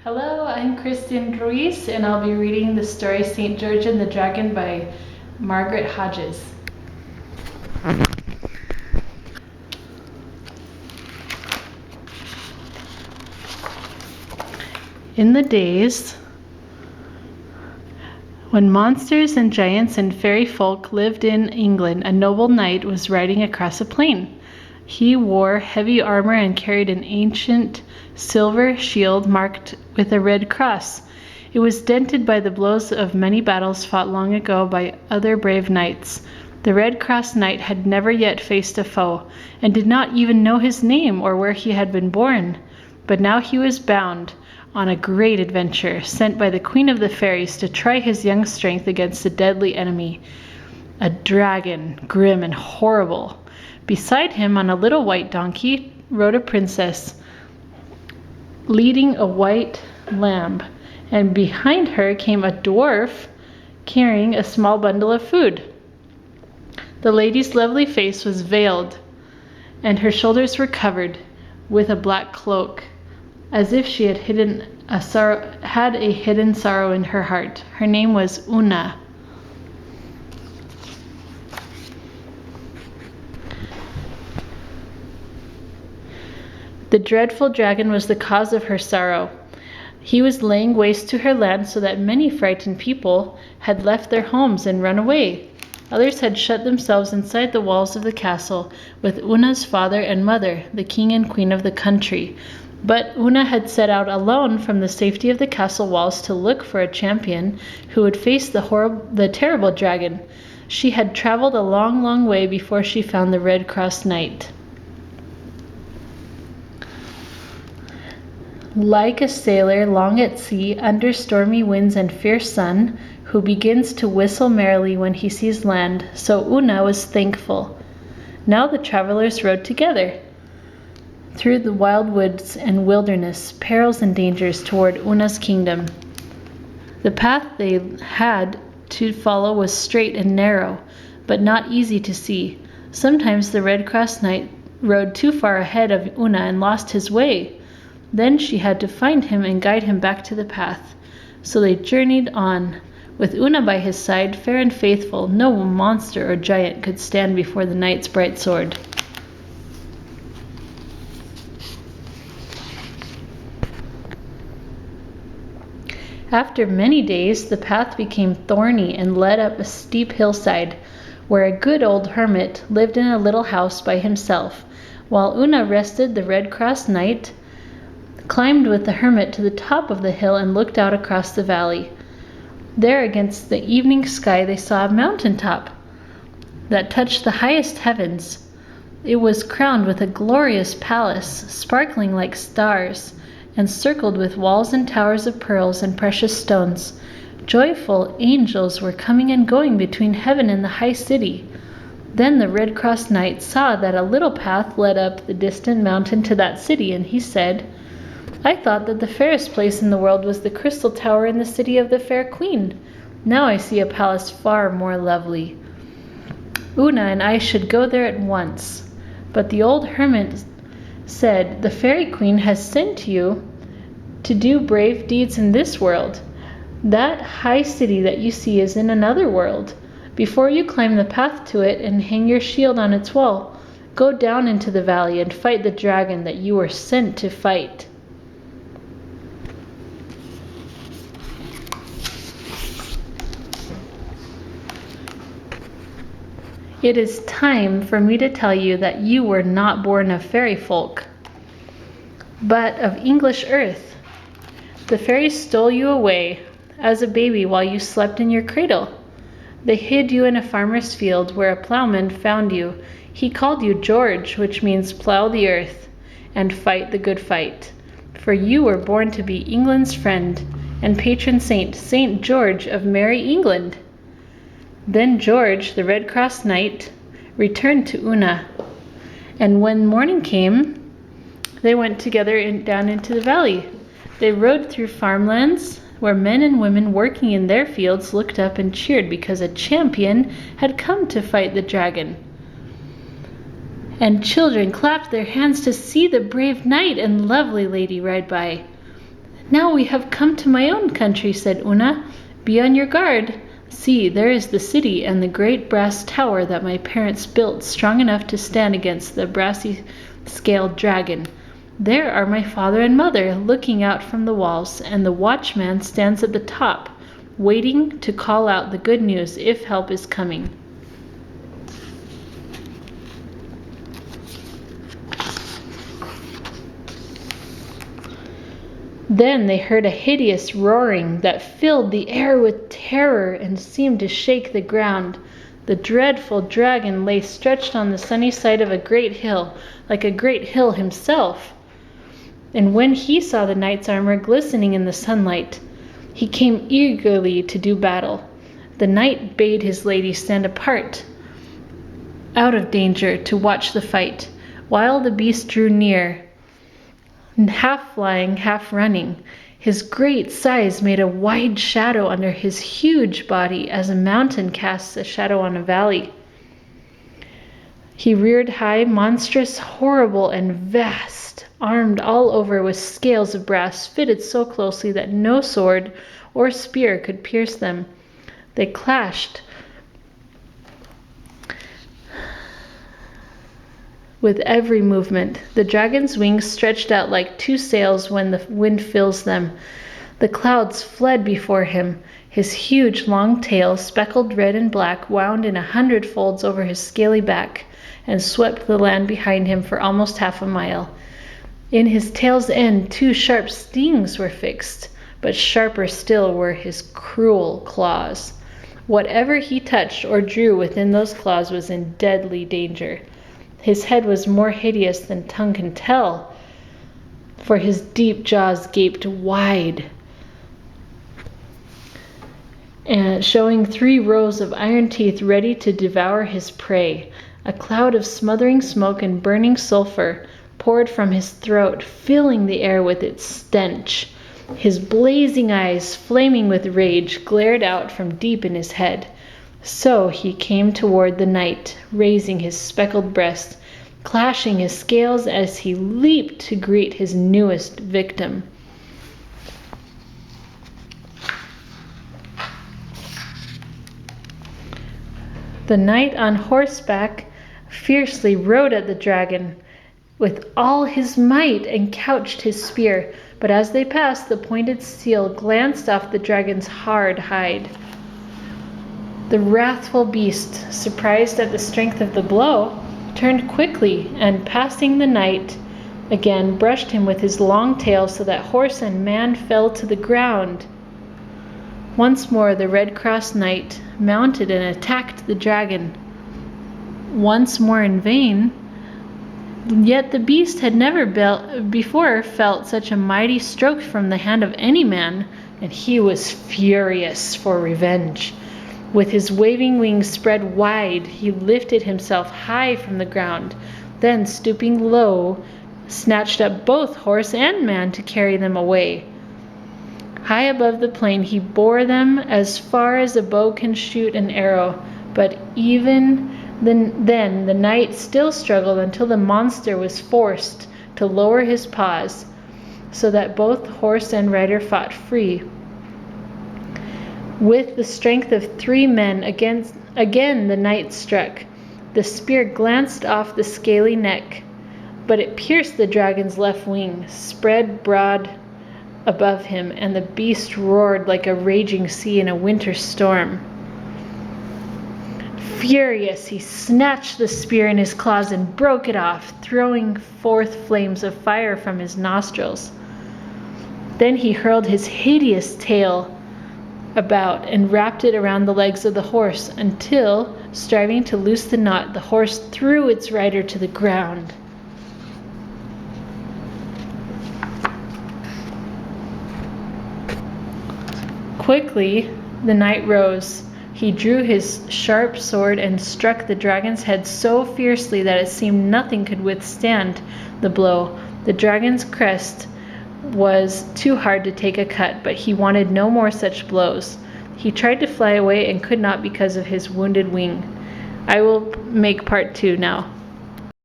Hello, I'm Kristen Ruiz, and I'll be reading the story St. George and the Dragon by Margaret Hodges. In the days when monsters and giants and fairy folk lived in England, a noble knight was riding across a plain. He wore heavy armor and carried an ancient silver shield marked with a red cross. It was dented by the blows of many battles fought long ago by other brave knights. The Red Cross Knight had never yet faced a foe, and did not even know his name or where he had been born. But now he was bound on a great adventure, sent by the Queen of the Fairies to try his young strength against a deadly enemy, a dragon, grim and horrible. Beside him, on a little white donkey, rode a princess, leading a white lamb, and behind her came a dwarf carrying a small bundle of food. The lady's lovely face was veiled, and her shoulders were covered with a black cloak, as if she had a hidden sorrow in her heart. Her name was Una. The dreadful dragon was the cause of her sorrow. He was laying waste to her land so that many frightened people had left their homes and run away. Others had shut themselves inside the walls of the castle with Una's father and mother, the king and queen of the country. But Una had set out alone from the safety of the castle walls to look for a champion who would face the terrible dragon. She had traveled a long, long way before she found the Red Cross Knight. Like a sailor long at sea, under stormy winds and fierce sun, who begins to whistle merrily when he sees land, so Una was thankful. Now the travelers rode together through the wild woods and wilderness, perils and dangers toward Una's kingdom. The path they had to follow was straight and narrow, but not easy to see. Sometimes the Red Cross Knight rode too far ahead of Una and lost his way. Then she had to find him and guide him back to the path. So they journeyed on, with Una by his side, fair and faithful. No monster or giant could stand before the knight's bright sword. After many days, the path became thorny and led up a steep hillside, where a good old hermit lived in a little house by himself. While Una rested, the Red Cross Knight climbed with the hermit to the top of the hill and looked out across the valley. There, against the evening sky, they saw a mountain top that touched the highest heavens. It was crowned with a glorious palace, sparkling like stars, and circled with walls and towers of pearls and precious stones. Joyful angels were coming and going between heaven and the high city. Then the Red Cross Knight saw that a little path led up the distant mountain to that city, and he said, "I thought that the fairest place in the world was the crystal tower in the city of the fair queen. Now I see a palace far more lovely. Una and I should go there at once." But the old hermit said, "The fairy queen has sent you to do brave deeds in this world. That high city that you see is in another world. Before you climb the path to it and hang your shield on its wall, go down into the valley and fight the dragon that you were sent to fight." It is time for me to tell you that you were not born of fairy folk, but of English earth. The fairies stole you away as a baby while you slept in your cradle. They hid you in a farmer's field where a plowman found you. He called you George, which means plow the earth and fight the good fight. For you were born to be England's friend and patron saint, St. George of merry England. Then George, the Red Cross Knight, returned to Una, and when morning came, they went together down into the valley. They rode through farmlands where men and women working in their fields looked up and cheered because a champion had come to fight the dragon. And children clapped their hands to see the brave knight and lovely lady ride by. Now we have come to my own country, said Una. Be on your guard. See, there is the city and the great brass tower that my parents built strong enough to stand against the brassy-scaled dragon. There are my father and mother looking out from the walls, and the watchman stands at the top, waiting to call out the good news if help is coming. Then they heard a hideous roaring that filled the air with terror and seemed to shake the ground. The dreadful dragon lay stretched on the sunny side of a great hill, like a great hill himself. And when he saw the knight's armor glistening in the sunlight, he came eagerly to do battle. The knight bade his lady stand apart, out of danger, to watch the fight, while the beast drew near, half flying, half running. His great size made a wide shadow under his huge body, as a mountain casts a shadow on a valley. He reared high, monstrous, horrible, and vast, armed all over with scales of brass fitted so closely that no sword or spear could pierce them. They clashed with every movement. The dragon's wings stretched out like two sails when the wind fills them. The clouds fled before him. His huge long tail, speckled red and black, wound in 100 folds over his scaly back and swept the land behind him for almost half a mile. In his tail's end 2 sharp stings were fixed, but sharper still were his cruel claws. Whatever he touched or drew within those claws was in deadly danger. His head was more hideous than tongue can tell, for his deep jaws gaped wide, and showing 3 rows of iron teeth ready to devour his prey. A cloud of smothering smoke and burning sulfur poured from his throat, filling the air with its stench. His blazing eyes, flaming with rage, glared out from deep in his head. So he came toward the knight, raising his speckled breast, clashing his scales as he leaped to greet his newest victim. The knight on horseback fiercely rode at the dragon with all his might and couched his spear, but as they passed, the pointed steel glanced off the dragon's hard hide. The wrathful beast, surprised at the strength of the blow, turned quickly and, passing the knight, again brushed him with his long tail so that horse and man fell to the ground. Once more the Red-Cross Knight mounted and attacked the dragon. Once more in vain, yet the beast had never before felt such a mighty stroke from the hand of any man, and he was furious for revenge. With his waving wings spread wide, he lifted himself high from the ground, then, stooping low, snatched up both horse and man to carry them away. High above the plain he bore them as far as a bow can shoot an arrow, but even then the knight still struggled until the monster was forced to lower his paws, so that both horse and rider fought free. With the strength of 3 men, again the knight struck. The spear glanced off the scaly neck, but it pierced the dragon's left wing, spread broad above him, and the beast roared like a raging sea in a winter storm. Furious, he snatched the spear in his claws and broke it off, throwing forth flames of fire from his nostrils. Then he hurled his hideous tail about and wrapped it around the legs of the horse until, striving to loose the knot, the horse threw its rider to the ground. Quickly, the knight rose. He drew his sharp sword and struck the dragon's head so fiercely that it seemed nothing could withstand the blow. The dragon's crest was too hard to take a cut, but he wanted no more such blows. He tried to fly away and could not because of his wounded wing. I will make part 2 now.